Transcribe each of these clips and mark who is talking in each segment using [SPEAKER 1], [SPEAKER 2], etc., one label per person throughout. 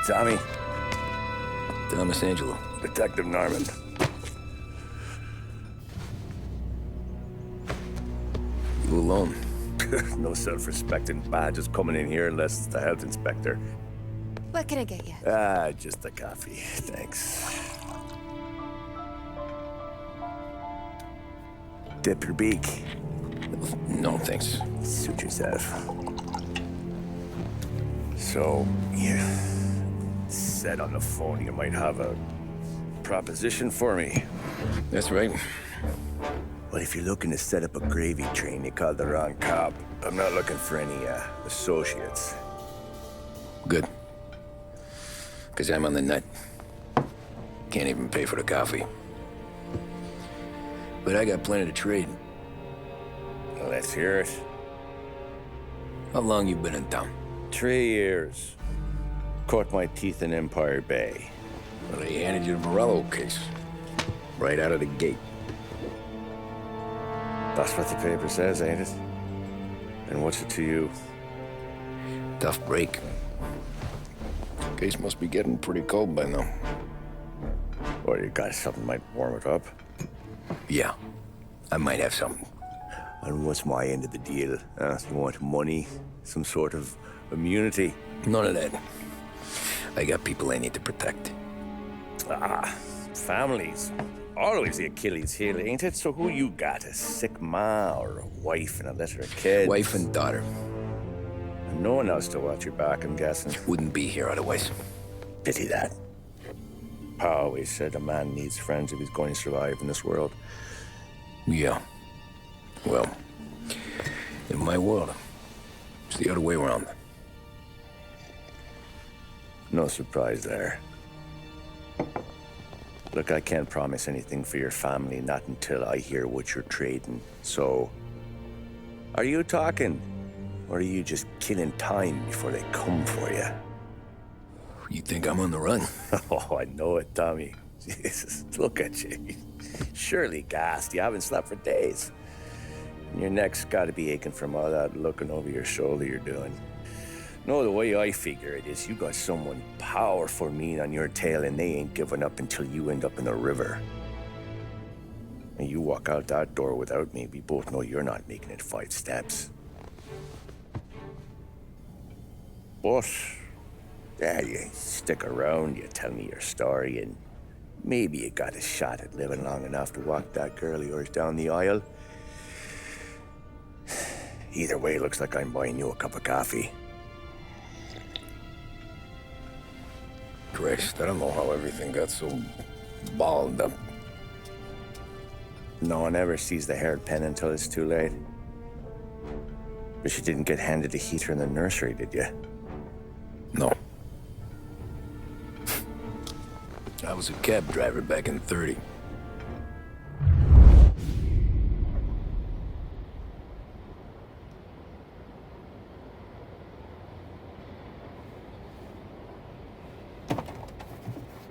[SPEAKER 1] Tommy.
[SPEAKER 2] Thomas Angelo.
[SPEAKER 1] Detective Norman.
[SPEAKER 2] You alone?
[SPEAKER 1] No self-respecting badges coming in here unless it's the health inspector.
[SPEAKER 3] What can I get you?
[SPEAKER 1] Just a coffee. Thanks. Dip your beak.
[SPEAKER 2] No, thanks.
[SPEAKER 1] Suit yourself. So, you said on the phone you might have a proposition for me.
[SPEAKER 2] That's right.
[SPEAKER 1] Well, if you're looking to set up a gravy train, you called the wrong cop. I'm not looking for any, associates.
[SPEAKER 2] Good. Because I'm on the nut. Can't even pay for the coffee. But I got plenty to trade.
[SPEAKER 1] Well, let's hear it.
[SPEAKER 2] How long you been in town?
[SPEAKER 1] 3 years. Caught my teeth in Empire Bay.
[SPEAKER 2] Well, they handed you the Morello case. Right out of the gate.
[SPEAKER 1] That's what the paper says, ain't it? And what's it to you?
[SPEAKER 2] Tough break. Case must be getting pretty cold by now.
[SPEAKER 1] Or you got something might warm it up?
[SPEAKER 2] Yeah, I might have something.
[SPEAKER 1] And what's my end of the deal? You want money? Some sort of immunity?
[SPEAKER 2] None of that. I got people I need to protect.
[SPEAKER 1] Families. Always the Achilles heel, ain't it? So who you got? A sick ma or a wife and a litter of kids?
[SPEAKER 2] Wife and daughter.
[SPEAKER 1] And no one else to watch your back, I'm guessing.
[SPEAKER 2] Wouldn't be here otherwise.
[SPEAKER 1] Pity that. Pa always said a man needs friends if he's going to survive in this world.
[SPEAKER 2] Yeah. Well, in my world, it's the other way around.
[SPEAKER 1] No surprise there. Look, I can't promise anything for your family, not until I hear what you're trading. So, are you talking? Or are you just killing time before they come for you?
[SPEAKER 2] You think I'm on the run?
[SPEAKER 1] Oh, I know it, Tommy. Jesus, look at you. Surely gassed. You haven't slept for days. And your neck's got to be aching from all that looking over your shoulder you're doing. No, the way I figure it is you got someone powerful mean on your tail and they ain't giving up until you end up in the river. And you walk out that door without me, we both know you're not making it 5 steps. But, yeah, you stick around, you tell me your story, and maybe you got a shot at living long enough to walk that girl of yours down the aisle. Either way, looks like I'm buying you a cup of coffee.
[SPEAKER 2] Christ, I don't know how everything got so balled up.
[SPEAKER 1] No one ever sees the hairpin until it's too late. But you didn't get handed a heater in the nursery, did you?
[SPEAKER 2] No. I was a cab driver back in '30.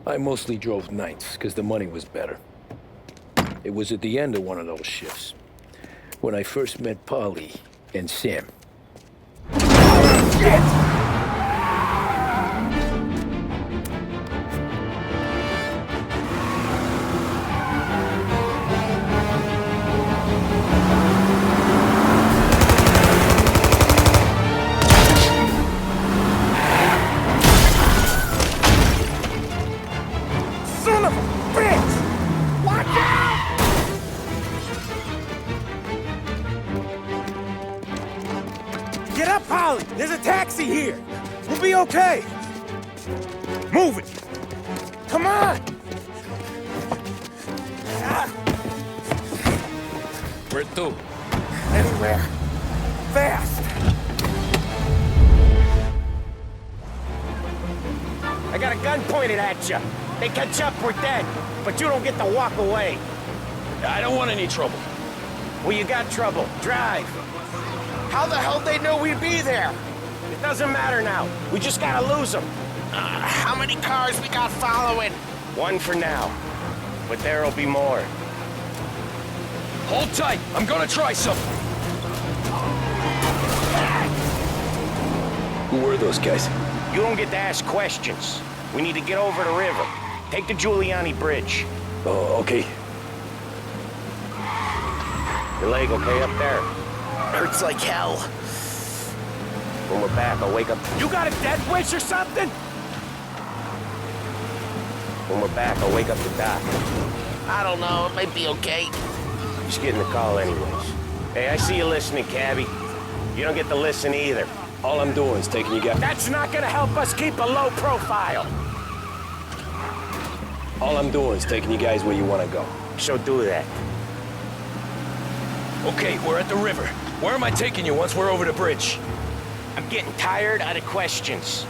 [SPEAKER 2] I mostly drove nights, because the money was better. It was at the end of one of those shifts, when I first met Polly and Sam. Shit!
[SPEAKER 4] Get up, Polly! There's a taxi here! We'll be okay! Move it! Come on!
[SPEAKER 2] Where to?
[SPEAKER 4] Anywhere. Fast! I got a gun pointed at you. They catch up, we're dead. But you don't get to walk away.
[SPEAKER 2] I don't want any trouble.
[SPEAKER 4] Well, you got trouble. Drive. How the hell they know we'd be there? It doesn't matter now. We just gotta lose them.
[SPEAKER 5] How many cars we got following?
[SPEAKER 4] One for now. But there'll be more.
[SPEAKER 2] Hold tight. I'm gonna try something. Who were those guys?
[SPEAKER 4] You don't get to ask questions. We need to get over the river. Take the Giuliani Bridge.
[SPEAKER 2] Oh, okay.
[SPEAKER 4] Your leg okay up there?
[SPEAKER 5] Hurts like hell.
[SPEAKER 4] When we're back, I'll wake up. You got a death wish or something? When we're back, I'll wake up the doc.
[SPEAKER 5] I don't know, it might be okay.
[SPEAKER 4] Just getting the call anyways. Hey, I see you listening, cabbie. You don't get to listen either.
[SPEAKER 2] All I'm doing is taking you guys...
[SPEAKER 4] That's not gonna help us keep a low profile.
[SPEAKER 2] All I'm doing is taking you guys where you want to go.
[SPEAKER 4] So do that.
[SPEAKER 2] Okay, we're at the river. Where am I taking you once we're over the bridge?
[SPEAKER 4] I'm getting tired of the questions.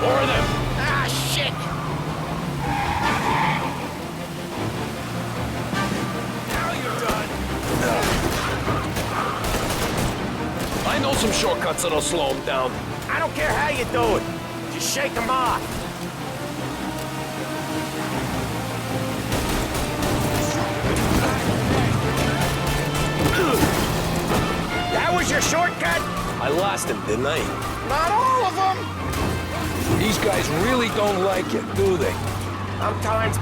[SPEAKER 2] More of them!
[SPEAKER 5] Ah, shit!
[SPEAKER 2] Now you're done! I know some shortcuts that'll slow them down.
[SPEAKER 4] I don't care how you do it. Just shake them off. That was your shortcut?
[SPEAKER 2] I lost him, didn't I?
[SPEAKER 5] Not all of them!
[SPEAKER 2] These guys really don't like it, do they?
[SPEAKER 4] Sometimes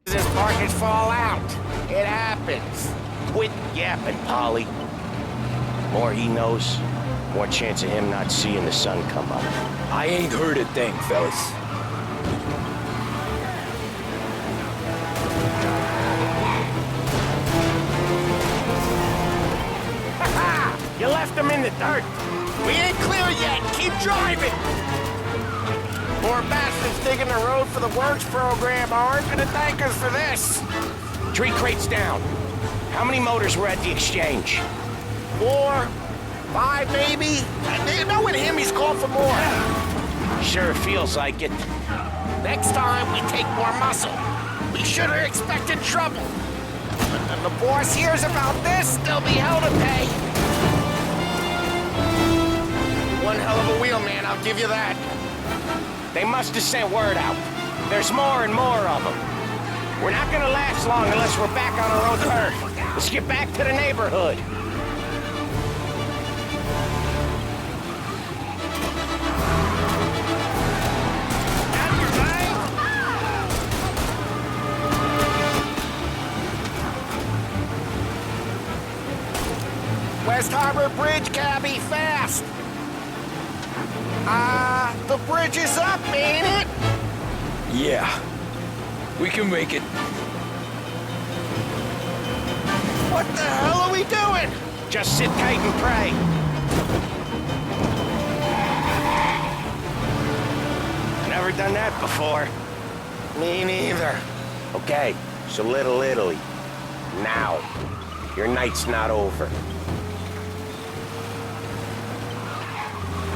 [SPEAKER 4] business partners fall out. It happens. Quit yapping, Polly. More he knows, more chance of him not seeing the sun come up.
[SPEAKER 2] I ain't heard a thing, fellas.
[SPEAKER 4] You left him in the dirt.
[SPEAKER 5] We ain't clear yet! Keep driving! Poor bastards digging the road for the works program aren't gonna thank us for this!
[SPEAKER 4] Tree crates down. How many motors were at the exchange?
[SPEAKER 5] 4, 5 maybe? You know with him he's called for more.
[SPEAKER 4] Sure feels like it.
[SPEAKER 5] Next time we take more muscle. We should have expected trouble. But when the boss hears about this, there'll be hell to pay. One hell of a wheel, man, I'll give you that.
[SPEAKER 4] They must have sent word out. There's more and more of them. We're not gonna last long unless we're back on our own turf. Let's get back to the neighborhood.
[SPEAKER 5] West Harbor Bridge, cabby, fast! The bridge is up, ain't it?
[SPEAKER 2] Yeah. We can make it.
[SPEAKER 5] What the hell are we doing?
[SPEAKER 4] Just sit tight and pray. Never done that before.
[SPEAKER 5] Me neither.
[SPEAKER 4] Okay, so Little Italy. Now. Your night's not over.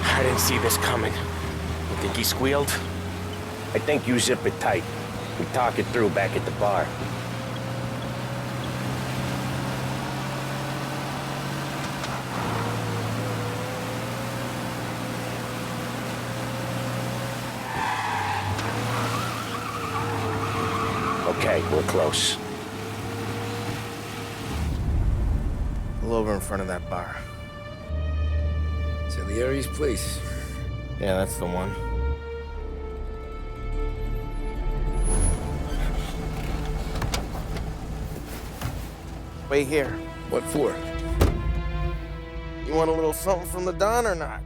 [SPEAKER 4] I didn't see this coming. You think he squealed? I think you zip it tight. We talk it through back at the bar. Okay, we're close.
[SPEAKER 5] Pull over in front of that bar.
[SPEAKER 2] Salieri's place.
[SPEAKER 5] Yeah, that's the one. Wait here.
[SPEAKER 2] What for?
[SPEAKER 5] You want a little something from the Don or not?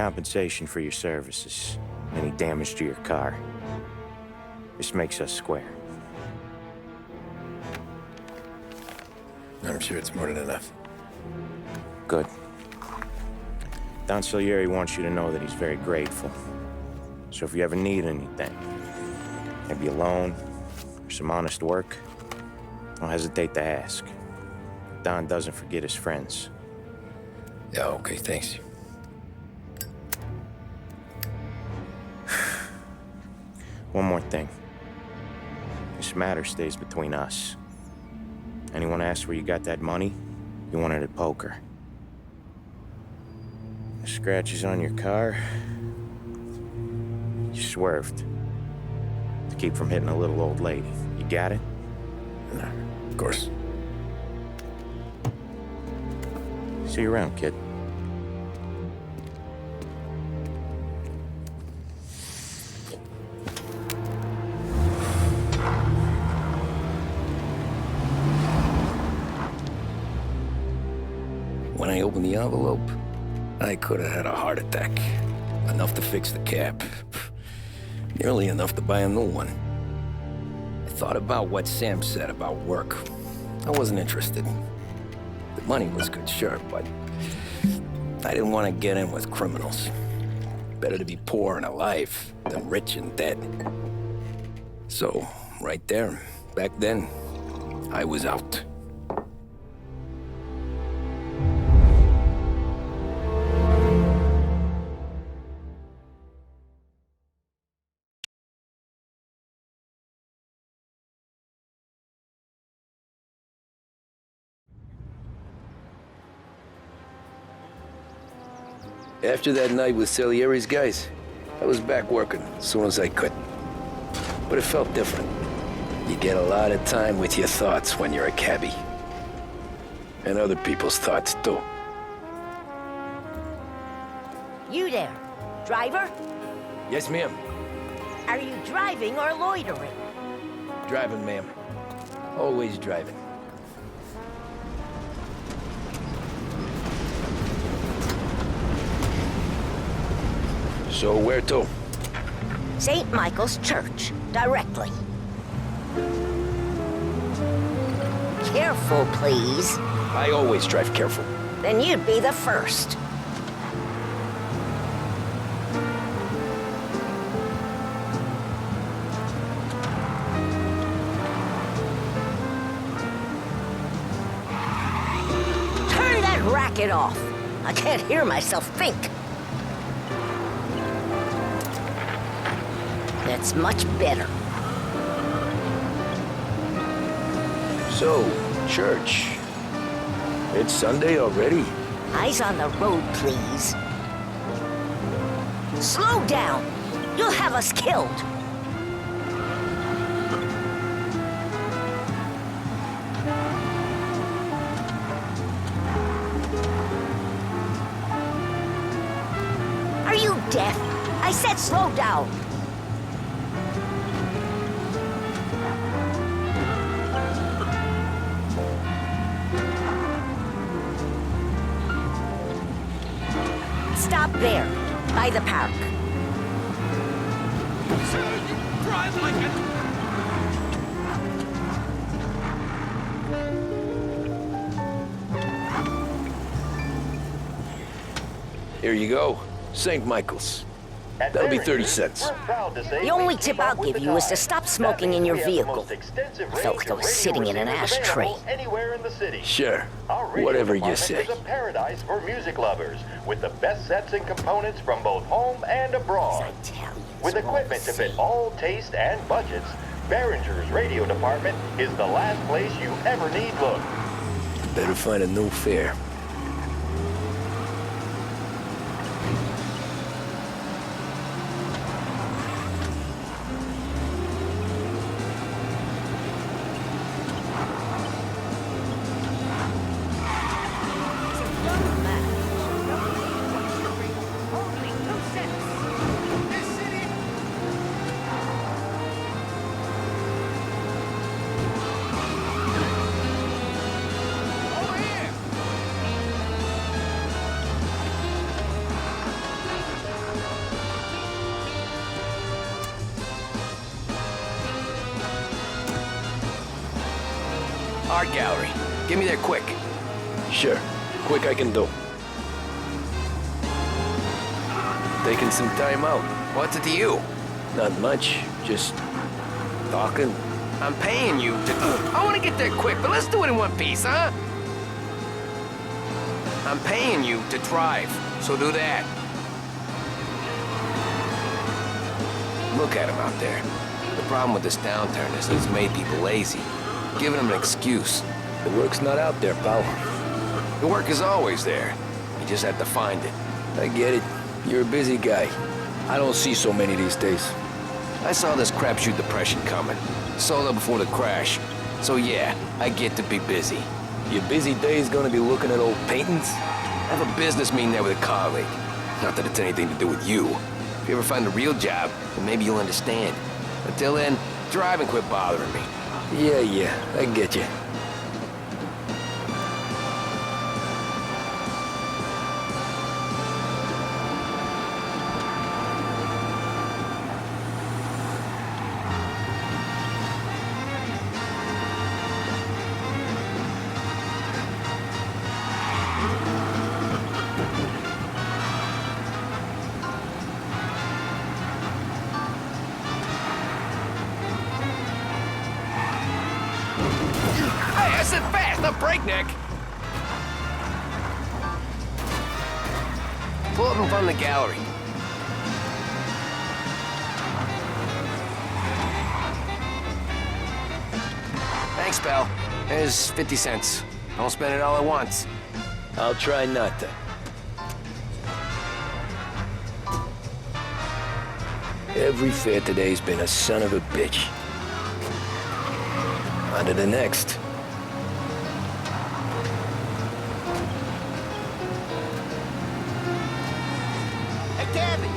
[SPEAKER 4] compensation for your services. Any damage to your car. This makes us square.
[SPEAKER 2] I'm sure it's more than enough.
[SPEAKER 4] Good. Don Salieri wants you to know that he's very grateful. So if you ever need anything, maybe a loan or some honest work, don't hesitate to ask. Don doesn't forget his friends.
[SPEAKER 2] Yeah, okay, thanks.
[SPEAKER 4] One more thing. This matter stays between us. Anyone asks where you got that money, you won it at poker. The scratches on your car, you swerved to keep from hitting a little old lady. You got it?
[SPEAKER 2] No, of course.
[SPEAKER 4] See you around, kid.
[SPEAKER 2] When I opened the envelope, I could have had a heart attack. Enough to fix the cap. Nearly enough to buy a new one. I thought about what Sam said about work. I wasn't interested. The money was good, sure, but I didn't want to get in with criminals. Better to be poor and alive than rich and dead. So, right there, back then, I was out. After that night with Salieri's guys, I was back working as soon as I could. But it felt different. You get a lot of time with your thoughts when you're a cabbie. And other people's thoughts, too.
[SPEAKER 6] You there, driver?
[SPEAKER 2] Yes, ma'am.
[SPEAKER 6] Are you driving or loitering?
[SPEAKER 2] Driving, ma'am. Always driving. So where to?
[SPEAKER 6] St. Michael's Church, directly. Careful, please.
[SPEAKER 2] I always drive careful.
[SPEAKER 6] Then you'd be the first. Turn that racket off. I can't hear myself think. That's much better.
[SPEAKER 2] So, church. It's Sunday already?
[SPEAKER 6] Eyes on the road, please. Slow down. You'll have us killed. Are you deaf? I said slow down. Stop there, by the park.
[SPEAKER 5] Sir, you drive like it.
[SPEAKER 2] Here you go. St. Michael's. That'll be 30 cents.
[SPEAKER 6] The only tip I'll give you is to stop smoking in your vehicle. I felt like I was sitting in an ashtray.
[SPEAKER 2] Sure. Whatever you say.
[SPEAKER 7] Is a paradise for music lovers, with the best sets and components from both home and abroad. With equipment to fit all taste and budgets, Behringer's radio department is the last place you ever need look.
[SPEAKER 2] Better find a new fare. Art gallery. Get me there quick.
[SPEAKER 8] Sure. Quick I can do. Taking some time out.
[SPEAKER 2] What's it to you?
[SPEAKER 8] Not much. Just talking.
[SPEAKER 2] I'm paying you to... I want to get there quick, but let's do it in one piece, huh? I'm paying you to drive, so do that. Look at him out there. The problem with this downturn is it's made people lazy, giving them an excuse.
[SPEAKER 8] The work's not out there, pal.
[SPEAKER 2] The work is always there. You just have to find it.
[SPEAKER 8] I get it. You're a busy guy. I don't see so many these days.
[SPEAKER 2] I saw this crapshoot depression coming. Sold up before the crash. So yeah, I get to be busy.
[SPEAKER 8] Your busy day's gonna be looking at old paintings?
[SPEAKER 2] I have a business meeting there with a colleague. Not that it's anything to do with you. If you ever find a real job, then maybe you'll understand. Until then, drive and quit bothering me.
[SPEAKER 8] Yeah, I get you.
[SPEAKER 2] I said fast, not breakneck. Pull up in front of the gallery. Thanks, pal. There's 50 cents. Don't spend it all at once.
[SPEAKER 8] I'll try not to. Every fare today's been a son of a bitch. On to the next.
[SPEAKER 5] Hey, Gabby!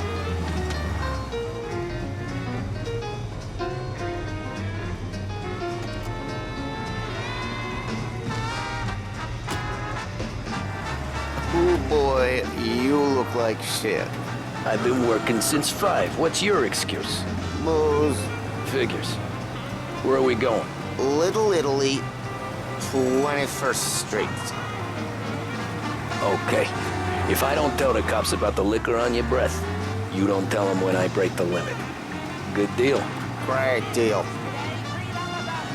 [SPEAKER 9] Oh boy, you look like shit.
[SPEAKER 8] I've been working since 5. What's your excuse?
[SPEAKER 9] Booze.
[SPEAKER 8] Figures. Where are we going?
[SPEAKER 9] Little Italy, 21st Street.
[SPEAKER 8] Okay. If I don't tell the cops about the liquor on your breath, you don't tell them when I break the limit. Good deal.
[SPEAKER 9] Great deal.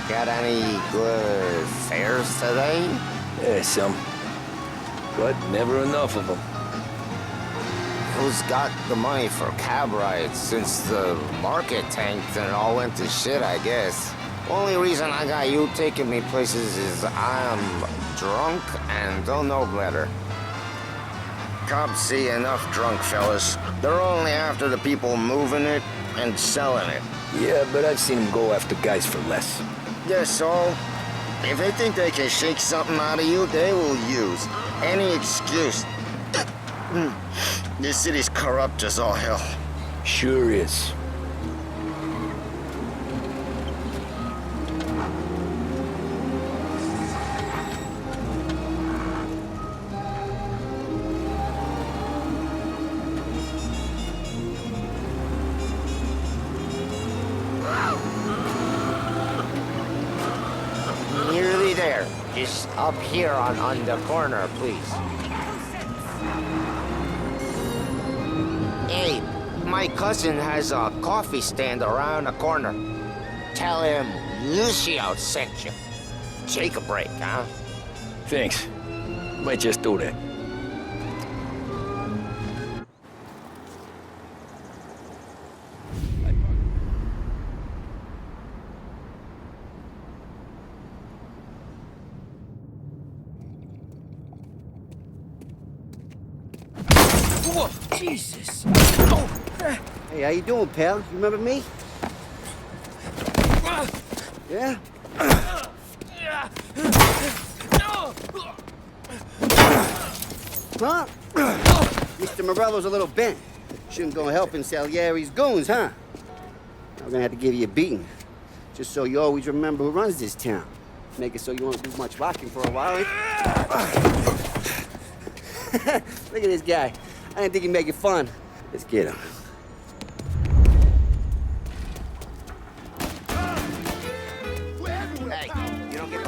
[SPEAKER 9] Got any good fares today?
[SPEAKER 8] Yeah, some. But never enough of them.
[SPEAKER 9] Who's got the money for cab rides since the market tanked and it all went to shit, I guess? Only reason I got you taking me places is I'm drunk and don't know better. Cops see enough drunk fellas. They're only after the people moving it and selling it.
[SPEAKER 8] Yeah, but I've seen them go after guys for less.
[SPEAKER 9] Yes, so if they think they can shake something out of you, they will use any excuse. This city's corrupt as all hell.
[SPEAKER 8] Sure is.
[SPEAKER 9] Nearly there. Just up here on the corner, please. Hey, my cousin has a coffee stand around the corner. Tell him Lucio sent you. Take a break, huh?
[SPEAKER 8] Thanks. Might just do that.
[SPEAKER 2] Whoa, Jesus!
[SPEAKER 10] Hey, how you doing, pal? You remember me? Yeah? Huh? Mr. Morello's a little bent. Shouldn't go helping Salieri's goons, huh? I'm gonna have to give you a beating. Just so you always remember who runs this town. Make it so you won't do much rocking for a while. Look at this guy. I didn't think he'd make it fun. Let's get him.
[SPEAKER 9] Hey, you don't get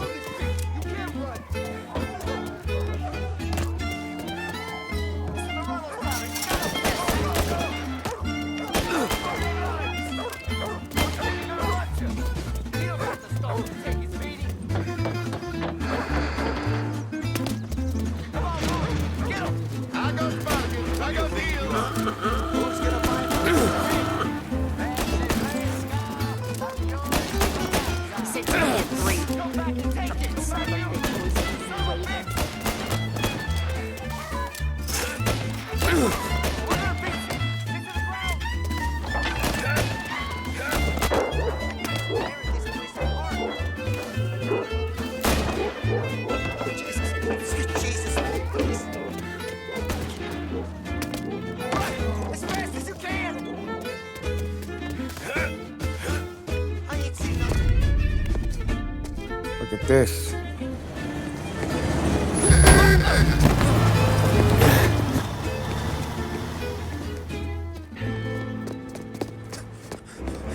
[SPEAKER 10] this.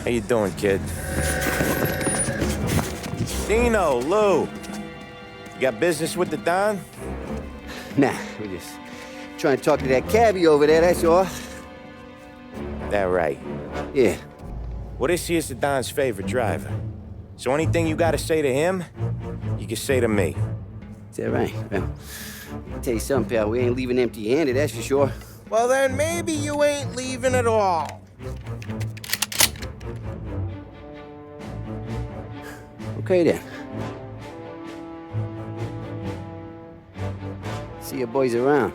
[SPEAKER 4] How you doing, kid? Dino, Lou. You got business with the Don?
[SPEAKER 10] Nah, we just trying to talk to that cabbie over there, that's all.
[SPEAKER 4] That right.
[SPEAKER 10] Yeah.
[SPEAKER 4] Well, this here's the Don's favorite driver. So anything you gotta say to him, you can say to me.
[SPEAKER 10] Is that right? Well, I'll tell you something, pal. We ain't leaving empty-handed, that's for sure.
[SPEAKER 5] Well, then maybe you ain't leaving at all.
[SPEAKER 10] Okay, then. See your boys around.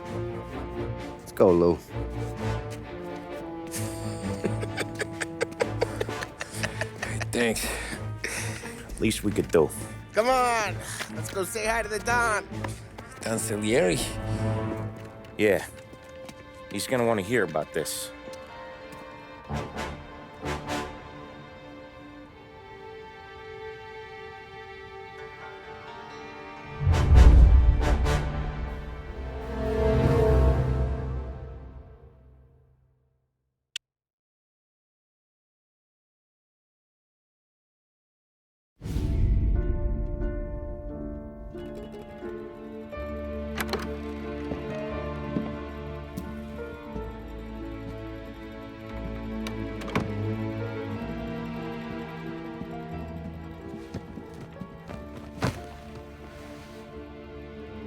[SPEAKER 10] Let's go, Lou.
[SPEAKER 2] Thanks.
[SPEAKER 4] Least we could do.
[SPEAKER 5] Come on, let's go say hi to the Don.
[SPEAKER 2] Don Salieri?
[SPEAKER 4] Yeah. He's gonna want to hear about this.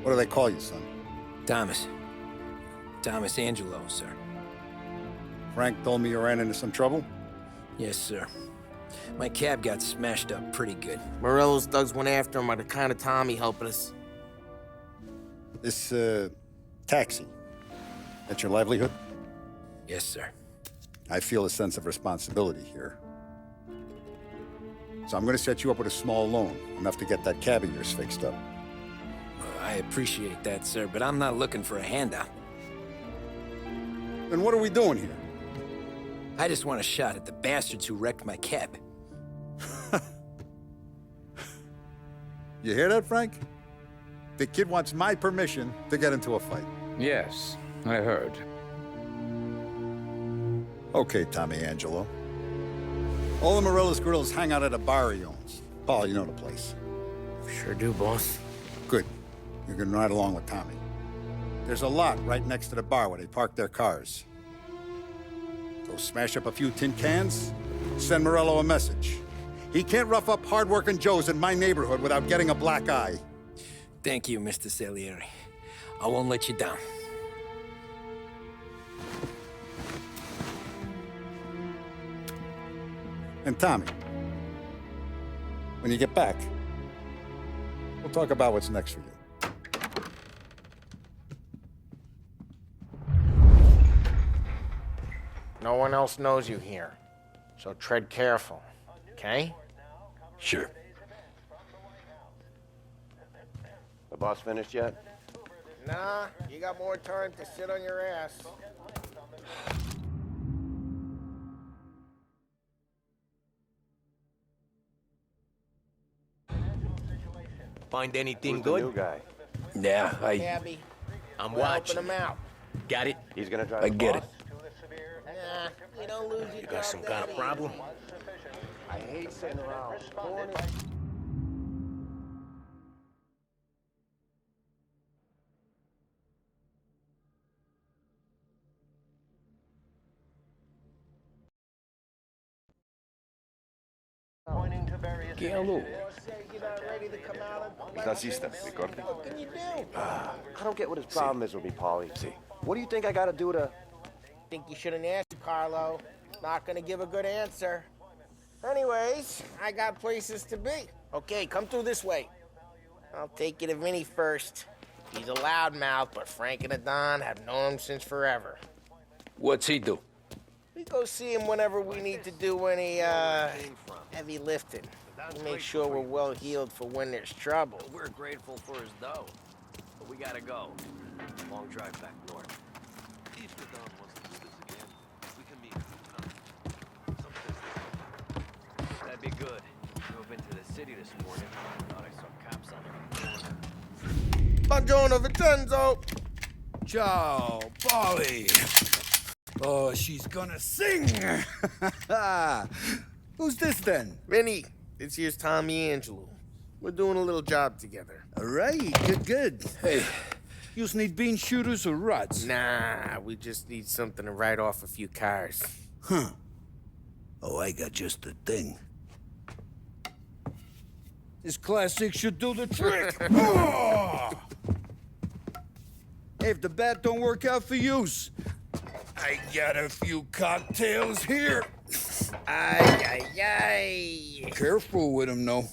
[SPEAKER 11] What do they call you, son?
[SPEAKER 2] Thomas. Thomas Angelo, sir.
[SPEAKER 11] Frank told me you ran into some trouble?
[SPEAKER 2] Yes, sir. My cab got smashed up pretty good.
[SPEAKER 5] Morello's thugs went after him on account of Tommy helping us.
[SPEAKER 11] This, taxi, that's your livelihood?
[SPEAKER 2] Yes, sir.
[SPEAKER 11] I feel a sense of responsibility here. So I'm gonna set you up with a small loan, enough to get that cab of yours fixed up.
[SPEAKER 2] I appreciate that, sir, but I'm not looking for a handout.
[SPEAKER 11] Then what are we doing here?
[SPEAKER 2] I just want a shot at the bastards who wrecked my cab.
[SPEAKER 11] You hear that, Frank? The kid wants my permission to get into a fight.
[SPEAKER 12] Yes, I heard.
[SPEAKER 11] Okay, Tommy Angelo. All the Morello's girls hang out at a bar he owns. Paul, you know the place.
[SPEAKER 5] Sure do, boss.
[SPEAKER 11] Good. You can ride along with Tommy. There's a lot right next to the bar where they park their cars. Go smash up a few tin cans, send Morello a message. He can't rough up hardworking Joes in my neighborhood without getting a black eye.
[SPEAKER 2] Thank you, Mr. Salieri. I won't let you down.
[SPEAKER 11] And Tommy, when you get back, we'll talk about what's next for you.
[SPEAKER 5] No one else knows you here, so tread careful, okay?
[SPEAKER 2] Sure.
[SPEAKER 1] The boss finished yet?
[SPEAKER 5] Nah, you got more time to sit on your ass.
[SPEAKER 8] Find anything
[SPEAKER 1] Who's
[SPEAKER 8] good?
[SPEAKER 1] the new guy?
[SPEAKER 2] Yeah,
[SPEAKER 5] Cabby,
[SPEAKER 8] I'm
[SPEAKER 5] we're
[SPEAKER 8] watching.
[SPEAKER 5] helping him out.
[SPEAKER 8] Got it?
[SPEAKER 1] He's gonna drive
[SPEAKER 2] I
[SPEAKER 1] the
[SPEAKER 2] get
[SPEAKER 1] boss?
[SPEAKER 2] it.
[SPEAKER 5] Nah, you don't lose your
[SPEAKER 8] You got some kind of problem?
[SPEAKER 1] I hate sitting around. He's not system, ricordi?
[SPEAKER 5] What can you do?
[SPEAKER 1] I don't get what his problem is with me, Paulie. See. What do you think I gotta do to...
[SPEAKER 5] Think you shouldn't ask, Carlo. Not gonna give a good answer. Anyways, I got places to be. Okay, come through this way. I'll take you to Vinny first. He's a loudmouth, but Frank and the Don have known him since forever.
[SPEAKER 8] What's he do?
[SPEAKER 5] We go see him whenever we need to do any, heavy lifting. We make sure we're well healed for when there's trouble.
[SPEAKER 8] We're grateful for his dough, but we gotta go. Long drive back north. If the Don wants to do this again, we can meet That'd be good. Drove into the city this morning. Thought I saw cops
[SPEAKER 5] Buongiorno, Vincenzo.
[SPEAKER 12] Ciao, Polly. Oh, she's gonna sing. Who's this then?
[SPEAKER 5] Vinny, this here's Tommy Angelo. We're doing a little job together.
[SPEAKER 12] All right, good. Hey, you need bean shooters or rods?
[SPEAKER 5] Nah, we just need something to write off a few cars.
[SPEAKER 12] Huh. Oh, I got just the thing. This classic should do the trick. Oh! Hey, if the bat don't work out for yous, I got a few cocktails here.
[SPEAKER 5] Ay, ay, ay.
[SPEAKER 12] Careful with them, though.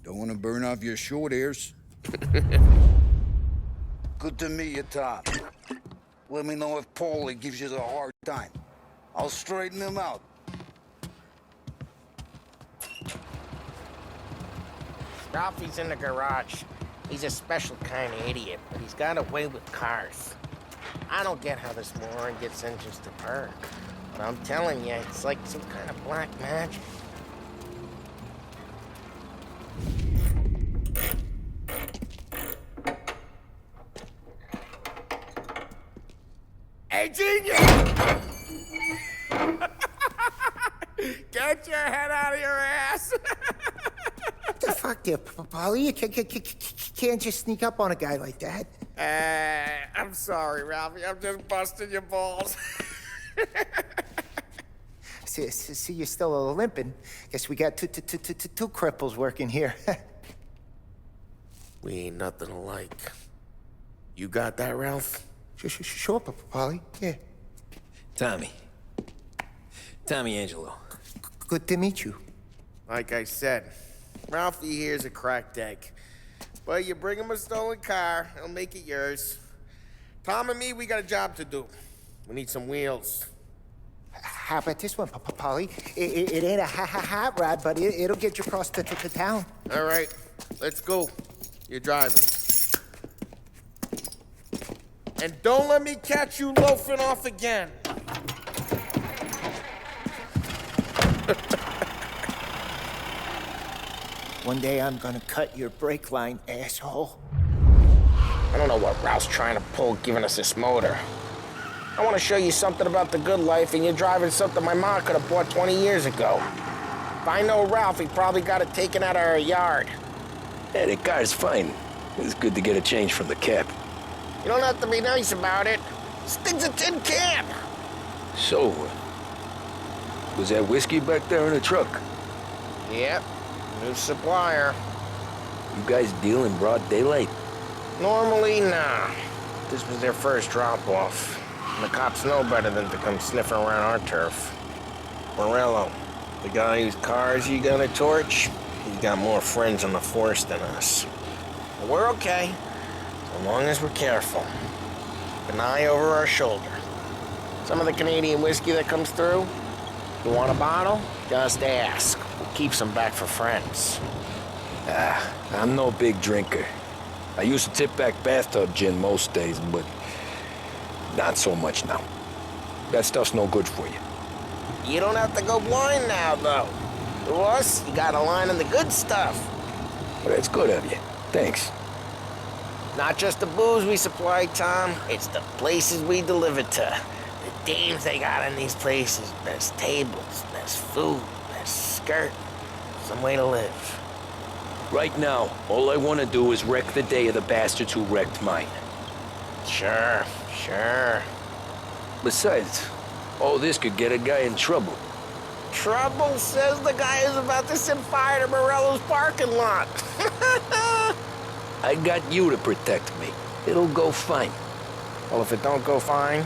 [SPEAKER 12] Don't want to burn off your short hairs. Good to meet you, Tom. Let me know if Paulie gives you a hard time. I'll straighten him out.
[SPEAKER 5] Ralphie's in the garage. He's a special kind of idiot, but he's got a way with cars. I don't get how this moron gets engines to purr. But I'm telling you, it's like some kind of black magic. Hey, genius! Get your head out of your ass!
[SPEAKER 13] What the fuck there, Polly? You can't just sneak up on a guy like that.
[SPEAKER 5] I'm sorry, Ralphie. I'm just busting your balls.
[SPEAKER 13] See, you're still limping. Guess we got two cripples working here.
[SPEAKER 5] We ain't nothing alike. You got that, Ralph?
[SPEAKER 13] Sure, Polly. Yeah.
[SPEAKER 2] Tommy Angelo.
[SPEAKER 13] Good to meet you.
[SPEAKER 5] Like I said, Ralphie here's a cracked egg. But you bring him a stolen car, he'll make it yours. Tom and me, we got a job to do. We need some wheels.
[SPEAKER 13] How about this one, Polly? It ain't a hot rod, but it'll get you across to town.
[SPEAKER 5] All right, let's go. You're driving. And don't let me catch you loafing off again.
[SPEAKER 13] One day I'm gonna cut your brake line, asshole.
[SPEAKER 5] I don't know what Ralph's trying to pull giving us this motor. I want to show you something about the good life, and you're driving something my mom could have bought 20 years ago. If I know Ralph, he probably got it taken out of our yard.
[SPEAKER 2] Yeah, the car's fine. It's good to get a change from the cap.
[SPEAKER 5] You don't have to be nice about it. This thing's a tin can.
[SPEAKER 2] So, was that whiskey back there in the truck?
[SPEAKER 5] Yep, new supplier.
[SPEAKER 2] You guys deal in broad daylight?
[SPEAKER 5] Normally, nah. This was their first drop-off. And the cops know better than to come sniffing around our turf. Morello, the guy whose cars you gonna torch, he's got more friends on the force than us. But we're okay, as long as we're careful. Keep an eye over our shoulder. Some of the Canadian whiskey that comes through, you want a bottle? Just ask. We'll keep some back for friends.
[SPEAKER 2] I'm no big drinker. I used to tip back bathtub gin most days, but not so much now. That stuff's no good for you.
[SPEAKER 5] You don't have to go blind now, though. To us, you got a line of the good stuff.
[SPEAKER 2] Well, that's good of you. Thanks.
[SPEAKER 5] Not just the booze we supply, Tom. It's the places we deliver to. The dames they got in these places. Best tables, best food, best skirt. Some way to live.
[SPEAKER 2] Right now, all I want to do is wreck the day of the bastards who wrecked mine.
[SPEAKER 5] Sure.
[SPEAKER 2] Besides, all this could get a guy in trouble.
[SPEAKER 5] Trouble, says the guy who's about to set fire to Morello's parking lot.
[SPEAKER 2] I got you to protect me. It'll go fine.
[SPEAKER 5] Well, if it don't go fine,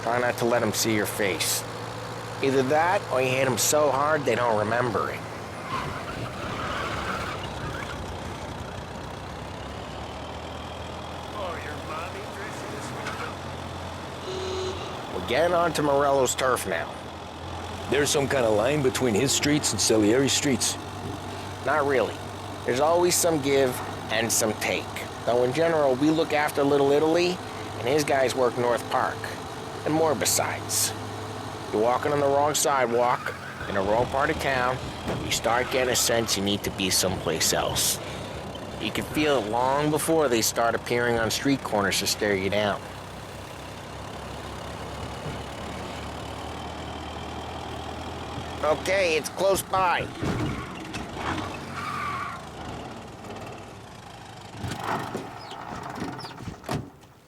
[SPEAKER 5] try not to let them see your face. Either that, or you hit them so hard they don't remember it. We're getting onto Morello's turf now.
[SPEAKER 2] There's some kind of line between his streets and Salieri's streets?
[SPEAKER 5] Not really. There's always some give and some take. Though in general, we look after Little Italy, and his guys work North Park. And more besides. You're walking on the wrong sidewalk, in the wrong part of town, you start getting a sense you need to be someplace else. You can feel it long before they start appearing on street corners to stare you down. Okay, it's close by.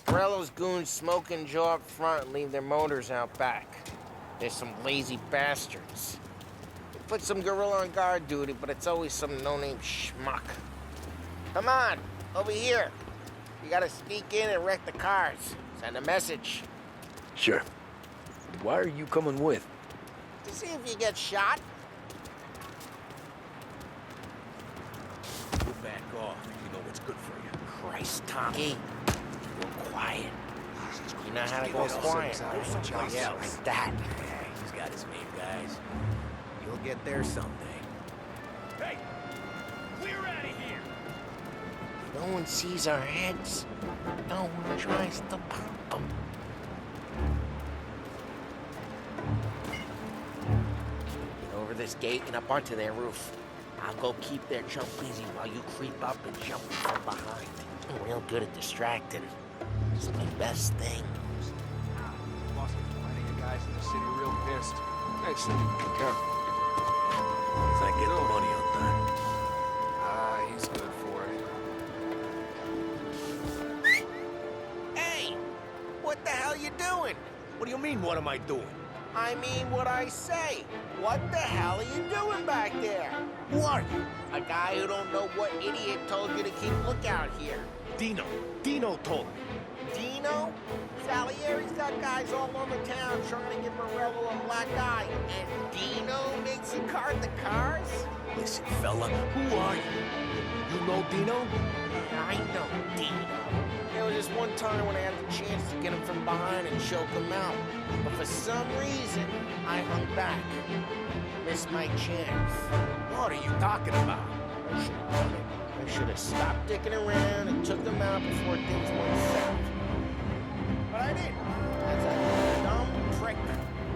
[SPEAKER 5] Morello's goons smoke and jaw up front and leave their motors out back. They're some lazy bastards. They put some gorilla on guard duty, but it's always some no-name schmuck. Come on, over here. You gotta sneak in and wreck the cars. Send a message.
[SPEAKER 2] Sure. Why are you coming with?
[SPEAKER 5] To see if you get shot.
[SPEAKER 8] You back off. You know what's good for you.
[SPEAKER 5] Christ, Tommy. You're quiet. You know how to go quiet.
[SPEAKER 8] Somebody else.
[SPEAKER 5] Like that.
[SPEAKER 8] Yeah, he's got his main guys. You'll get there someday. Hey! We're out of here!
[SPEAKER 5] No one sees our heads. No one tries to pump them. Get over this gate and up onto their roof. I'll go keep their jump busy while you creep up and jump from behind. I'm real good at distracting. It's my best thing.
[SPEAKER 8] Boss is finding you guys in the city real pissed. Thanks, be careful.
[SPEAKER 2] As I get the money on time.
[SPEAKER 8] He's good for it.
[SPEAKER 5] Hey! What the hell you doing?
[SPEAKER 8] What do you mean, what am I doing?
[SPEAKER 5] I mean what I say. What the hell are you doing back there?
[SPEAKER 8] Who are you?
[SPEAKER 5] A guy who don't know what idiot told you to keep lookout here.
[SPEAKER 8] Dino. Dino told me.
[SPEAKER 5] Dino? Salieri's got guys all over town trying to give Morello a black eye. And Dino makes you card the cars?
[SPEAKER 8] Listen, fella, who are you? You know Dino?
[SPEAKER 5] I know Dino. There was just one time when I had the chance to get him from behind and choke him out. But for some reason, I hung back. Missed my chance.
[SPEAKER 8] What are you talking about?
[SPEAKER 5] I should have done it. I should have stopped dicking around and took them out before things went south. But I didn't. That's a dumb prick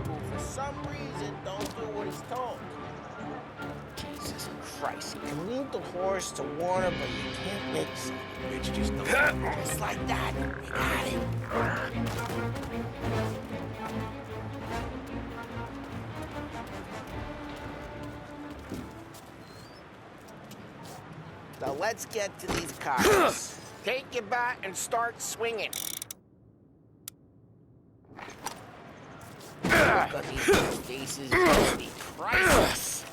[SPEAKER 5] who, for some reason, don't do what he's told. Jesus Christ. You can lead the horse to water, but you can't mix it.
[SPEAKER 8] It's just the...
[SPEAKER 5] Just like that. You got it. Now let's get to these cars. Take your bat and start swinging. These faces are gonna be priceless.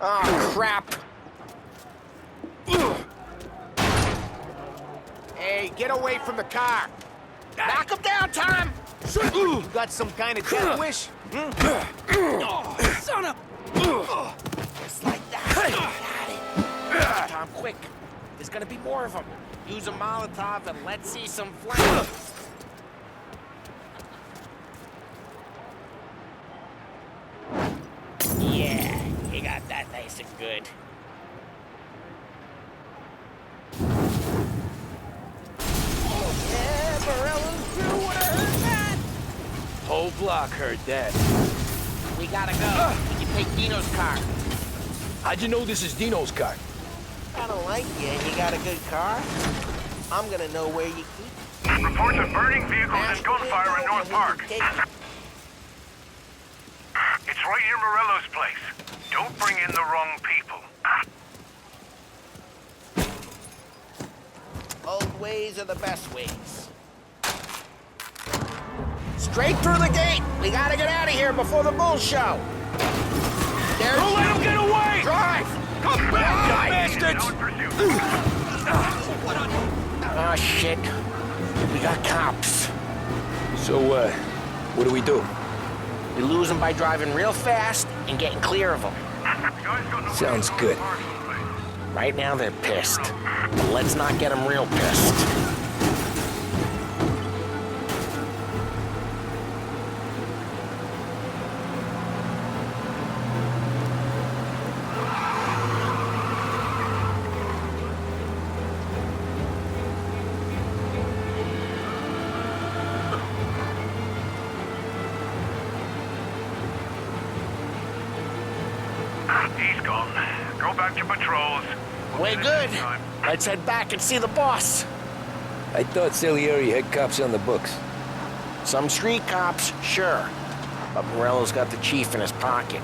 [SPEAKER 5] Oh, crap.
[SPEAKER 8] Hey, get away from the car!
[SPEAKER 5] Knock him down, Tom!
[SPEAKER 8] You got some kind of death wish?
[SPEAKER 5] Oh, son of... Just like that. Got it. Tom, quick. There's gonna be more of them. Use a Molotov and let's see some flames. Yeah, you got that nice and good. Yeah, Morello's crew would have heard that.
[SPEAKER 2] Whole block heard that.
[SPEAKER 5] We gotta go. We can take Dino's car.
[SPEAKER 2] How'd you know this is Dino's car?
[SPEAKER 5] I don't like you and you got a good car. I'm gonna know where you keep it.
[SPEAKER 14] Reports of burning vehicles and gunfire in North Park. It's right near Morello's place. Don't bring in the wrong people.
[SPEAKER 5] Old ways are the best ways. Straight through the gate! We gotta get out of here before the bull show!
[SPEAKER 8] Don't let him get away!
[SPEAKER 5] Drive!
[SPEAKER 8] Come back, you bastards!
[SPEAKER 5] Oh, shit. We got cops.
[SPEAKER 2] So, what do we do?
[SPEAKER 5] We lose them by driving real fast and getting clear of them.
[SPEAKER 2] Sounds good.
[SPEAKER 5] Right now they're pissed. But let's not get them real pissed.
[SPEAKER 14] He's gone. Go back to patrols.
[SPEAKER 5] Way good. Let's head back and see the boss.
[SPEAKER 2] I thought Salieri had cops on the books.
[SPEAKER 5] Some street cops, sure. But Morello's got the chief in his pocket.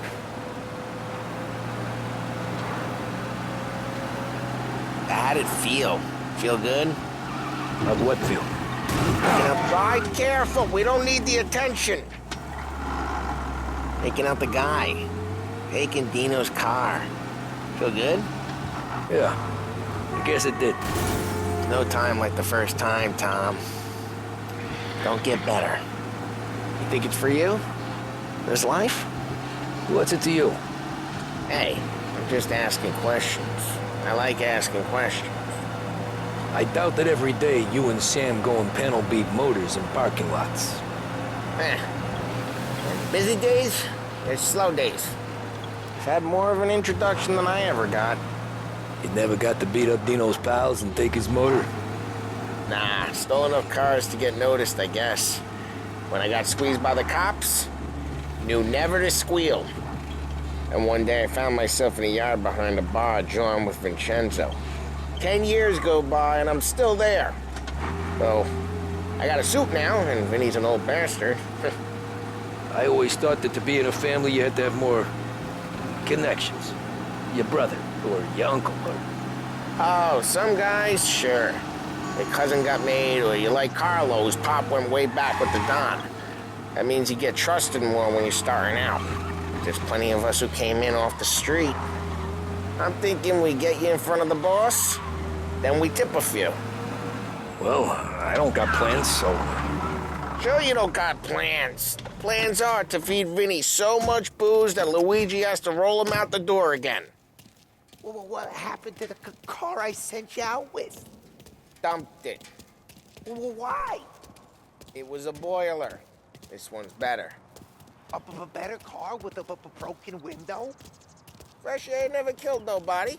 [SPEAKER 5] How'd it feel? Feel good?
[SPEAKER 2] How'd what feel?
[SPEAKER 5] Now, be careful. We don't need the attention. Taking out the guy. Taking Dino's car. Feel good?
[SPEAKER 2] Yeah, I guess it did.
[SPEAKER 5] No time like the first time, Tom. Don't get better. You think it's for you? This life?
[SPEAKER 2] What's it to you?
[SPEAKER 5] Hey, I'm just asking questions. I like asking questions.
[SPEAKER 2] I doubt that every day you and Sam go and panel beat motors in parking lots.
[SPEAKER 5] There's busy days, there's slow days. I've had more of an introduction than I ever got.
[SPEAKER 2] You never got to beat up Dino's pals and take his motor?
[SPEAKER 5] Nah, stole enough cars to get noticed, I guess. When I got squeezed by the cops, knew never to squeal. And one day I found myself in a yard behind a bar drawn with Vincenzo. 10 years go by and I'm still there. So, I got a suit now, and Vinny's an old bastard.
[SPEAKER 2] I always thought that to be in a family you had to have more connections. Your brother, or your uncle, or...
[SPEAKER 5] Oh, some guys, sure. Your cousin got made, or you like Carlo, whose pop went way back with the Don. That means you get trusted more when you're starting out. There's plenty of us who came in off the street. I'm thinking we get you in front of the boss, then we tip a few.
[SPEAKER 2] Well, I don't got plans, so...
[SPEAKER 5] Sure you don't got plans. Plans are to feed Vinny so much booze that Luigi has to roll him out the door again.
[SPEAKER 13] Well, what happened to the car I sent you out with?
[SPEAKER 5] Dumped it.
[SPEAKER 13] Well, why?
[SPEAKER 5] It was a boiler. This one's better.
[SPEAKER 13] A better car with a broken window?
[SPEAKER 5] Fresh air never killed nobody.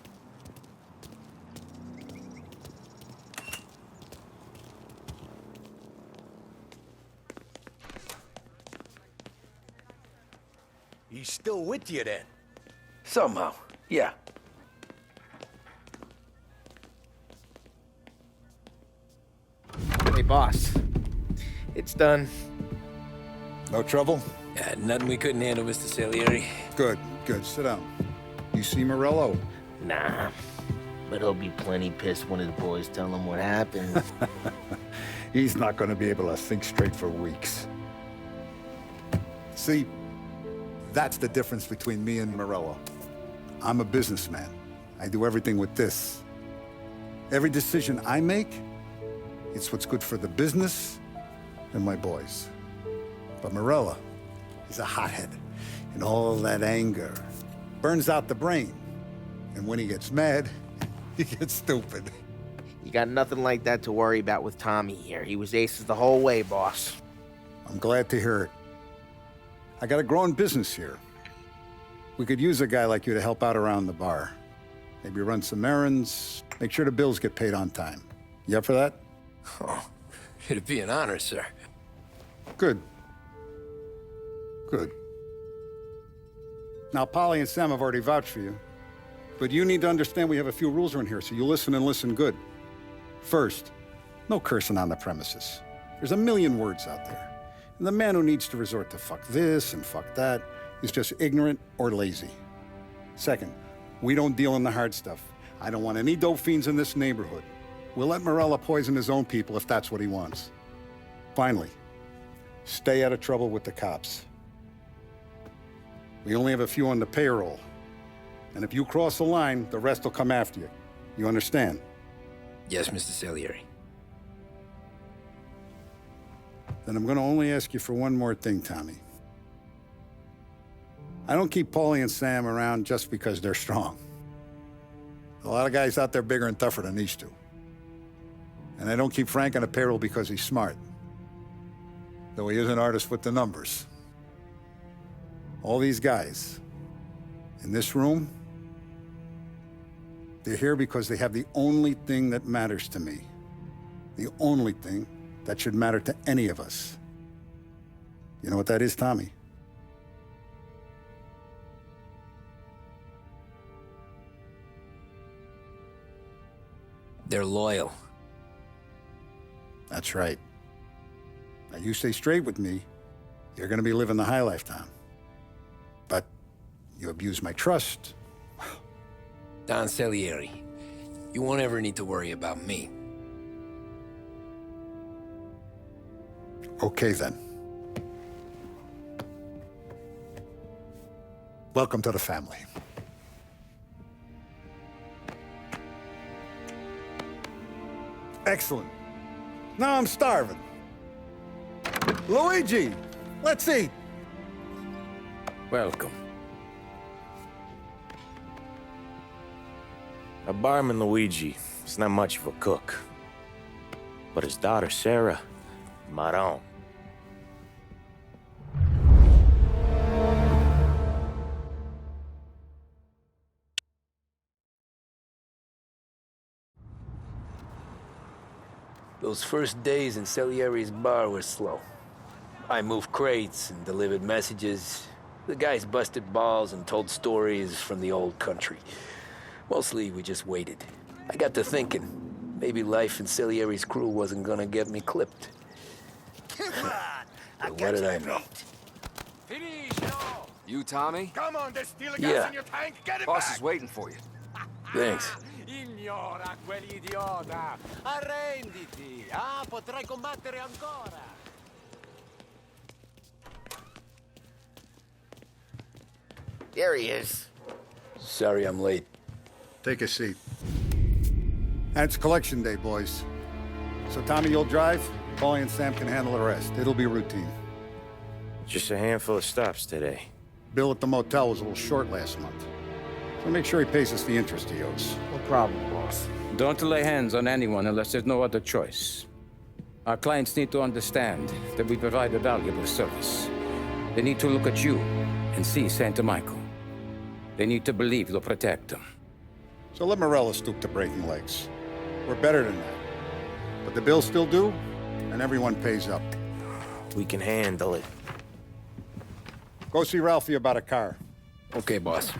[SPEAKER 8] He's still with you then?
[SPEAKER 2] Somehow, yeah.
[SPEAKER 5] Hey, boss. It's done.
[SPEAKER 11] No trouble?
[SPEAKER 2] Yeah, nothing we couldn't handle, Mr. Salieri.
[SPEAKER 11] Good, good. Sit down. You see Morello?
[SPEAKER 5] Nah. But he'll be plenty pissed when his boys tell him what happened.
[SPEAKER 11] He's not going to be able to think straight for weeks. See, that's the difference between me and Morello. I'm a businessman. I do everything with this. Every decision I make, it's what's good for the business and my boys. But Morello, he's a hothead, and all that anger burns out the brain. And when he gets mad, he gets stupid.
[SPEAKER 5] You got nothing like that to worry about with Tommy here. He was aces the whole way, boss.
[SPEAKER 11] I'm glad to hear it. I got a growing business here. We could use a guy like you to help out around the bar. Maybe run some errands, make sure the bills get paid on time. You up for that?
[SPEAKER 2] Oh, it'd be an honor, sir.
[SPEAKER 11] Good. Good. Now, Polly and Sam have already vouched for you. But you need to understand we have a few rules around here, so you listen and listen good. First, no cursing on the premises. There's a million words out there. And the man who needs to resort to fuck this and fuck that is just ignorant or lazy. Second, we don't deal in the hard stuff. I don't want any dope fiends in this neighborhood. We'll let Morello poison his own people if that's what he wants. Finally, stay out of trouble with the cops. We only have a few on the payroll. And if you cross the line, the rest will come after you. You understand?
[SPEAKER 2] Yes, Mr. Salieri.
[SPEAKER 11] Then I'm going to only ask you for one more thing, Tommy. I don't keep Paulie and Sam around just because they're strong. A lot of guys out there bigger and tougher than these two. And I don't keep Frank on the payroll because he's smart. Though he is an artist with the numbers. All these guys in this room, they're here because they have the only thing that matters to me. The only thing that should matter to any of us. You know what that is, Tommy?
[SPEAKER 2] They're loyal.
[SPEAKER 11] That's right. Now, you stay straight with me, you're gonna be living the high life, Tom. But you abuse my trust.
[SPEAKER 2] Don Salieri, you won't ever need to worry about me.
[SPEAKER 11] Okay, then. Welcome to the family. Excellent. Now I'm starving. Luigi, let's eat.
[SPEAKER 1] Welcome.
[SPEAKER 4] Our barman Luigi is not much of a cook. But his daughter Sarah, Maron.
[SPEAKER 2] Those first days in Salieri's bar were slow. I moved crates and delivered messages. The guys busted balls and told stories from the old country. Mostly, we just waited. I got to thinking, maybe life in Salieri's crew wasn't gonna get me clipped.
[SPEAKER 5] Come on!
[SPEAKER 2] But what did I know?
[SPEAKER 15] You, Tommy?
[SPEAKER 14] Come on, there's still a
[SPEAKER 2] Yeah.
[SPEAKER 14] gas in your tank. Get it
[SPEAKER 15] Boss
[SPEAKER 14] back.
[SPEAKER 15] is waiting for you.
[SPEAKER 2] Thanks.
[SPEAKER 16] Ignora quell'idiota! Arrenditi! Ah, potrai combattere ancora!
[SPEAKER 5] There he is.
[SPEAKER 2] Sorry I'm late.
[SPEAKER 11] Take a seat. And it's collection day, boys. So Tommy, you'll drive. Paulie and Sam can handle the rest. It'll be routine.
[SPEAKER 4] Just a handful of stops today.
[SPEAKER 11] Bill at the motel was a little short last month. So make sure he pays us the interest he owes.
[SPEAKER 10] No problem, boss.
[SPEAKER 17] Don't lay hands on anyone unless there's no other choice. Our clients need to understand that we provide a valuable service. They need to look at you and see Santa Michael. They need to believe you'll protect them.
[SPEAKER 11] So let Morello stoop to breaking legs. We're better than that. But the bill's still due, and everyone pays up.
[SPEAKER 4] We can handle it.
[SPEAKER 11] Go see Ralphie about a car.
[SPEAKER 2] Okay, boss.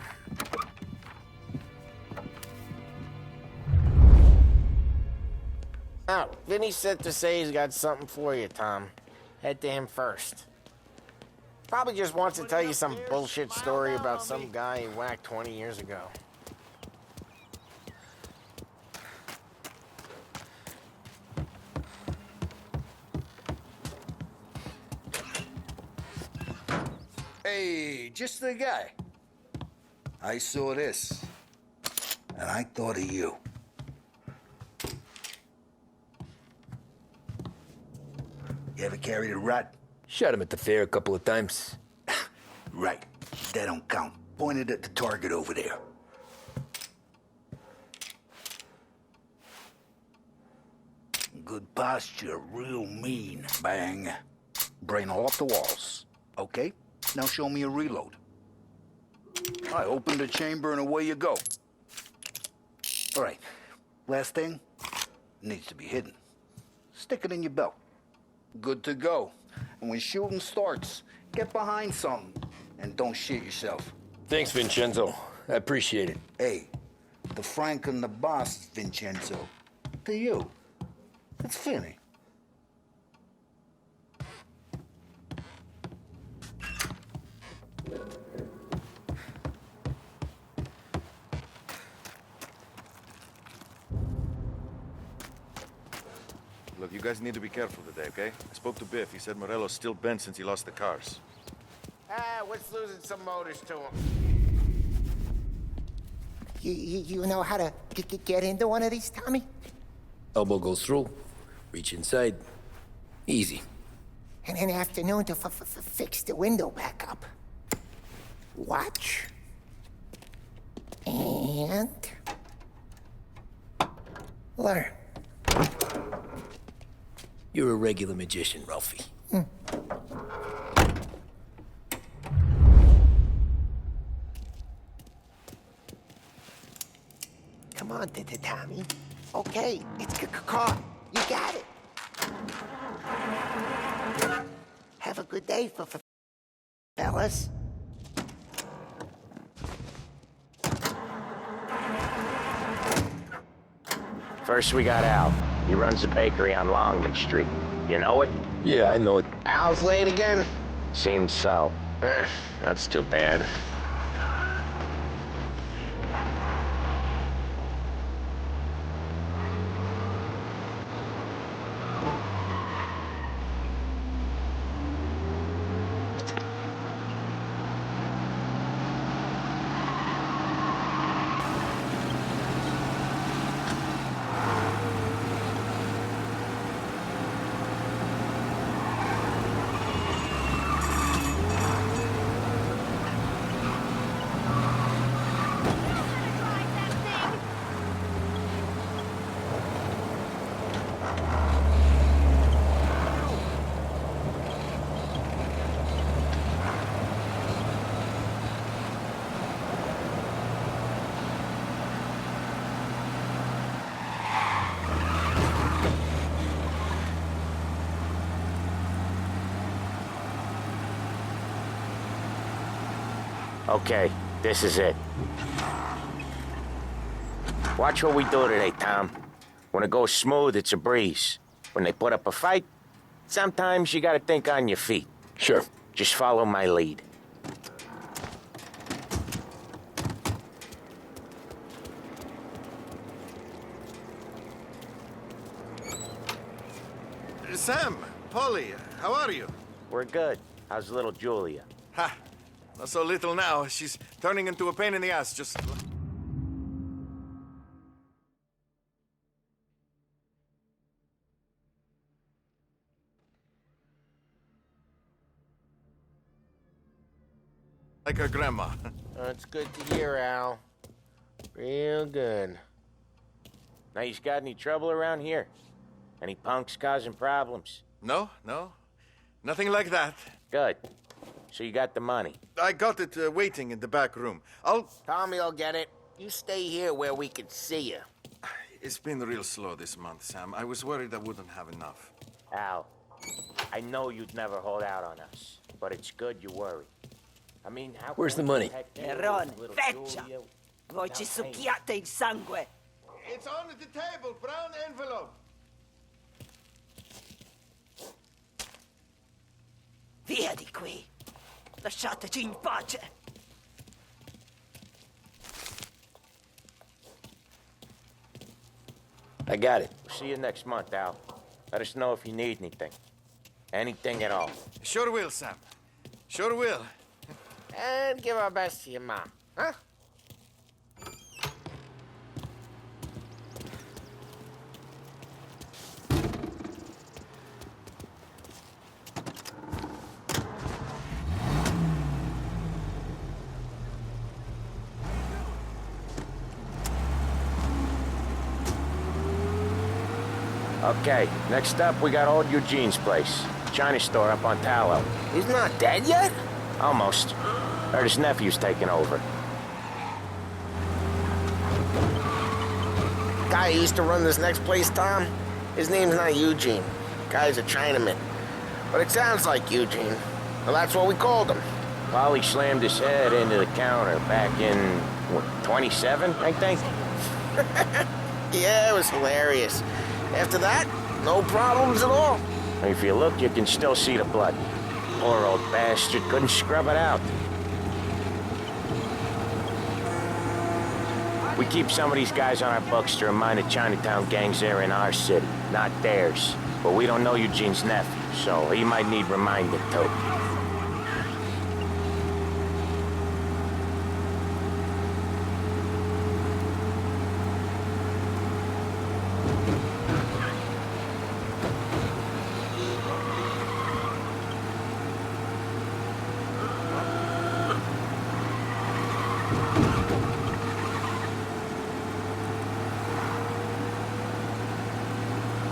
[SPEAKER 5] Oh, Vinny sent to say he's got something for you, Tom. Head to him first. Probably just wants to tell you some bullshit story about some guy he whacked 20 years ago.
[SPEAKER 12] Hey, just the guy. I saw this, and I thought of you. You ever carried a rat?
[SPEAKER 2] Shot him at the fair a couple of times.
[SPEAKER 12] Right. That don't count. Pointed at the target over there. Good posture, real mean. Bang. Brain all off the walls. Okay, now show me a reload. I open the chamber and away you go. All right, last thing, needs to be hidden. Stick it in your belt. Good to go. And when shooting starts, get behind something and don't shit yourself.
[SPEAKER 2] Thanks, Vincenzo. I appreciate it.
[SPEAKER 12] Hey, the Frank and the boss, Vincenzo. To you. It's Finny.
[SPEAKER 18] Look, you guys need to be careful today, okay? I spoke to Biff. He said Morello's still bent since he lost the cars.
[SPEAKER 5] Ah, what's losing some motors to him?
[SPEAKER 13] You know how to get into one of these, Tommy?
[SPEAKER 2] Elbow goes through, reach inside. Easy.
[SPEAKER 13] And an afternoon to fix the window back up. Watch. And... learn.
[SPEAKER 2] You're a regular magician, Ralphie.
[SPEAKER 13] Come on, Tommy. Okay, it's caught. You got it. Have a good day, fellas.
[SPEAKER 4] First we got Al. He runs the bakery on Longman Street. You know it?
[SPEAKER 2] Yeah, I know it.
[SPEAKER 5] Al's late again?
[SPEAKER 4] Seems so.
[SPEAKER 5] That's too bad.
[SPEAKER 4] Okay, this is it. Watch what we do today, Tom. When it goes smooth, it's a breeze. When they put up a fight, sometimes you gotta think on your feet.
[SPEAKER 2] Sure.
[SPEAKER 4] Just follow my lead.
[SPEAKER 18] Sam, Polly, how are you?
[SPEAKER 4] We're good. How's little Julia?
[SPEAKER 18] Ha! Not so little now. She's turning into a pain in the ass, just... like her grandma.
[SPEAKER 5] That's good to hear, Al. Real good.
[SPEAKER 4] Now, you got any trouble around here? Any punks causing problems?
[SPEAKER 18] No, no. Nothing like that.
[SPEAKER 4] Good. So you got the money?
[SPEAKER 18] I got it waiting in the back room.
[SPEAKER 5] Tommy will get it. You stay here where we can see you.
[SPEAKER 18] It's been real slow this month, Sam. I was worried I wouldn't have enough.
[SPEAKER 4] Al, I know you'd never hold out on us, but it's good you worry. I mean, how...
[SPEAKER 2] Where's the money?
[SPEAKER 15] Errone, feccia! Voi ci succhiate il sangue!
[SPEAKER 18] It's on the table, brown envelope.
[SPEAKER 15] Via di qui! Lasciateci in pace!
[SPEAKER 4] I got it. We'll see you next month, Al. Let us know if you need anything. Anything at all.
[SPEAKER 18] Sure will, Sam. Sure will.
[SPEAKER 5] And give our best to your mom, huh?
[SPEAKER 4] Okay, next up, we got old Eugene's place. China store up on Tallow.
[SPEAKER 5] He's not dead yet?
[SPEAKER 4] Almost. Heard his nephew's taking over.
[SPEAKER 5] Guy who used to run this next place, Tom, his name's not Eugene. Guy's a Chinaman. But it sounds like Eugene. Well, that's what we called him.
[SPEAKER 4] Polly slammed his head into the counter back in, what, 27, I think?
[SPEAKER 5] Yeah, it was hilarious. After that, no problems at all.
[SPEAKER 4] If you look, you can still see the blood. Poor old bastard couldn't scrub it out. We keep some of these guys on our books to remind the Chinatown gangs they're in our city, not theirs. But we don't know Eugene's nephew, so he might need reminding too.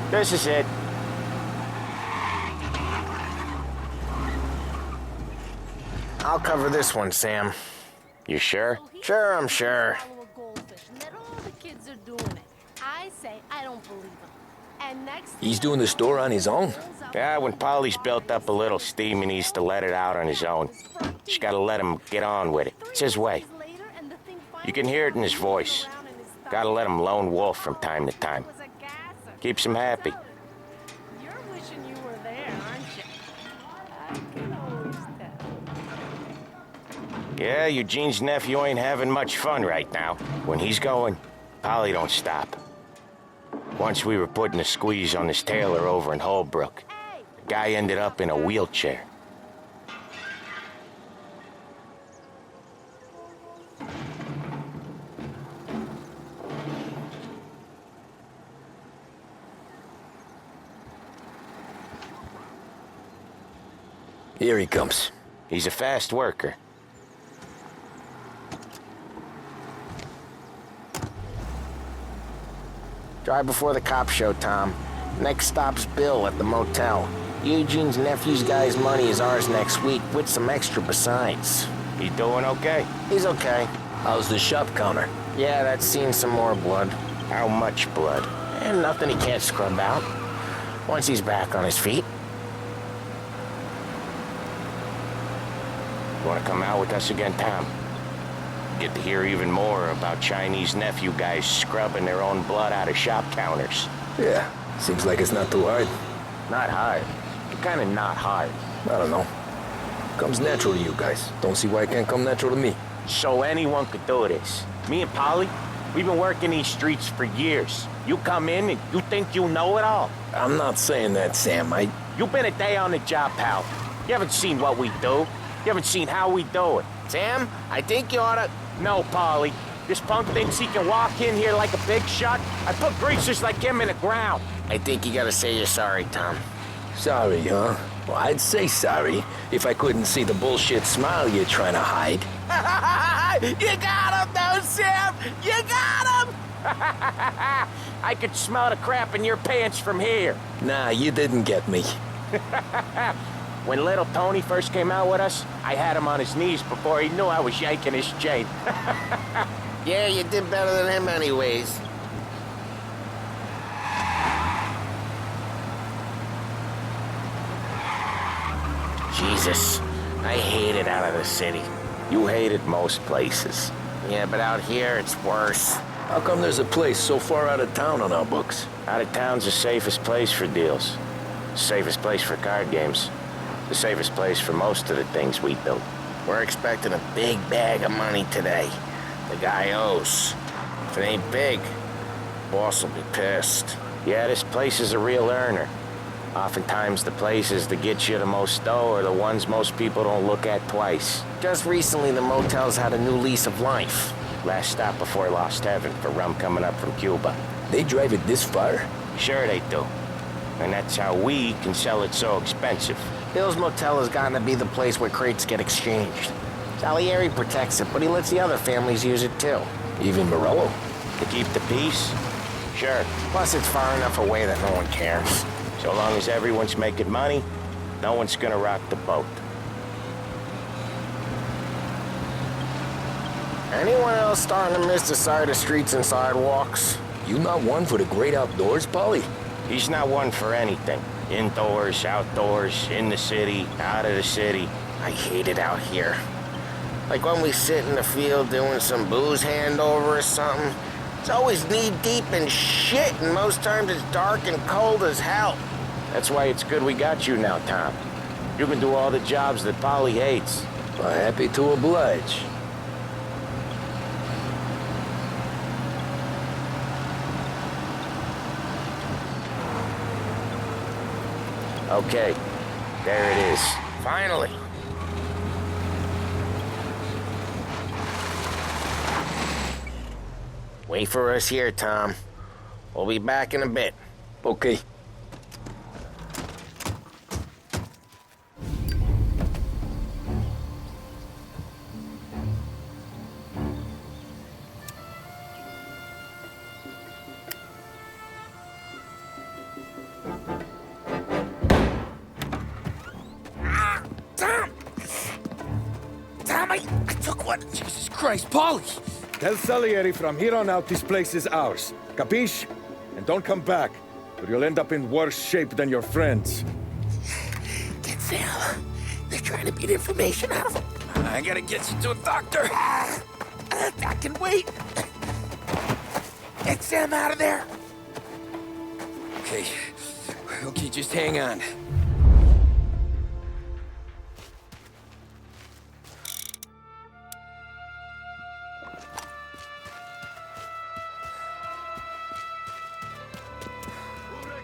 [SPEAKER 4] This is it.
[SPEAKER 5] I'll cover this one, Sam.
[SPEAKER 4] You sure?
[SPEAKER 5] Sure, I'm sure.
[SPEAKER 3] The kids are doing it. I say I don't believe him. And next
[SPEAKER 2] He's doing the store on his own?
[SPEAKER 4] Yeah, when Polly's built up a little steam, he needs to let it out on his own. Just gotta let him get on with it. It's his way. You can hear it in his voice. Gotta let him lone wolf from time to time. Keeps him happy.
[SPEAKER 3] You're wishing you were there, aren't you? I can always tell.
[SPEAKER 4] Yeah, Eugene's nephew ain't having much fun right now. When he's going, Polly don't stop. Once we were putting a squeeze on this tailor over in Holbrook. The guy ended up in a wheelchair.
[SPEAKER 2] Here he comes.
[SPEAKER 4] He's a fast worker.
[SPEAKER 5] Drive before the cops show, Tom. Next stop's Bill at the motel. Eugene's nephew's guy's money is ours next week, with some extra besides.
[SPEAKER 4] He doing okay?
[SPEAKER 5] He's okay.
[SPEAKER 2] How's the shop counter?
[SPEAKER 5] Yeah, that's seen some more blood.
[SPEAKER 4] How much blood?
[SPEAKER 5] And nothing he can't scrub out. Once he's back on his feet.
[SPEAKER 4] Want to come out with us again, Tom? Get to hear even more about Chinese nephew guys scrubbing their own blood out of shop counters.
[SPEAKER 2] Yeah, seems like it's not too hard.
[SPEAKER 4] Not hard. Kind of not hard.
[SPEAKER 2] I don't know. Comes natural to you guys. Don't see why it can't come natural to me.
[SPEAKER 4] So anyone could do this. Me and Polly, we've been working these streets for years. You come in and you think you know it all.
[SPEAKER 2] I'm not saying that, Sam.
[SPEAKER 4] You've been a day on the job, pal. You haven't seen what we do. You haven't seen how we do it.
[SPEAKER 5] Sam, I think you oughta...
[SPEAKER 4] No, Polly. This punk thinks he can walk in here like a big shot. I put greasers like him in the ground.
[SPEAKER 5] I think you gotta say you're sorry, Tom.
[SPEAKER 2] Sorry, huh? Well, I'd say sorry if I couldn't see the bullshit smile you're trying to hide.
[SPEAKER 5] You got him, though, Sam! You got him!
[SPEAKER 4] I could smell the crap in your pants from here.
[SPEAKER 2] Nah, you didn't get me.
[SPEAKER 4] When little Tony first came out with us, I had him on his knees before he knew I was yanking his chain.
[SPEAKER 5] Yeah, you did better than him anyways. Jesus, I hate it out of the city.
[SPEAKER 4] You hate it most places.
[SPEAKER 5] Yeah, but out here, it's worse.
[SPEAKER 2] How come there's a place so far out of town on our books?
[SPEAKER 4] Out of town's the safest place for deals. The safest place for card games. The safest place for most of the things we build.
[SPEAKER 5] We're expecting a big bag of money today. The guy owes. If it ain't big, boss will be pissed.
[SPEAKER 4] Yeah, this place is a real earner. Oftentimes the places that get you the most dough are the ones most people don't look at twice.
[SPEAKER 5] Just recently, the motel's had a new lease of life.
[SPEAKER 4] Last stop before Lost Heaven for rum coming up from Cuba.
[SPEAKER 2] They drive it this far?
[SPEAKER 4] Sure they do. And that's how we can sell it so expensive.
[SPEAKER 5] Bill's motel has gotten to be the place where crates get exchanged. Salieri protects it, but he lets the other families use it too.
[SPEAKER 2] Even Morello?
[SPEAKER 4] To keep the peace? Sure.
[SPEAKER 5] Plus, it's far enough away that no one cares.
[SPEAKER 4] So long as everyone's making money, no one's gonna rock the boat.
[SPEAKER 5] Anyone else starting to miss the side of streets and sidewalks?
[SPEAKER 2] You not one for the great outdoors, Polly?
[SPEAKER 4] He's not one for anything. Indoors, outdoors, in the city, out of the city.
[SPEAKER 5] I hate it out here. Like when we sit in the field doing some booze handover or something. It's always knee-deep in shit, and most times it's dark and cold as hell.
[SPEAKER 4] That's why it's good we got you now, Tom. You can do all the jobs that Polly hates.
[SPEAKER 2] Well, happy to oblige.
[SPEAKER 4] Okay, there it is.
[SPEAKER 5] Finally. Wait for us here, Tom. We'll be back in a bit.
[SPEAKER 2] Okay.
[SPEAKER 5] I took one.
[SPEAKER 19] Jesus Christ, Polly! Tell Salieri from here on out this place is ours. Capiche? And don't come back, or you'll end up in worse shape than your friends.
[SPEAKER 5] Get Sam. They're trying to beat information out of him.
[SPEAKER 2] I gotta get you to a doctor.
[SPEAKER 5] I can wait. Get Sam out of there.
[SPEAKER 2] Okay, just hang on.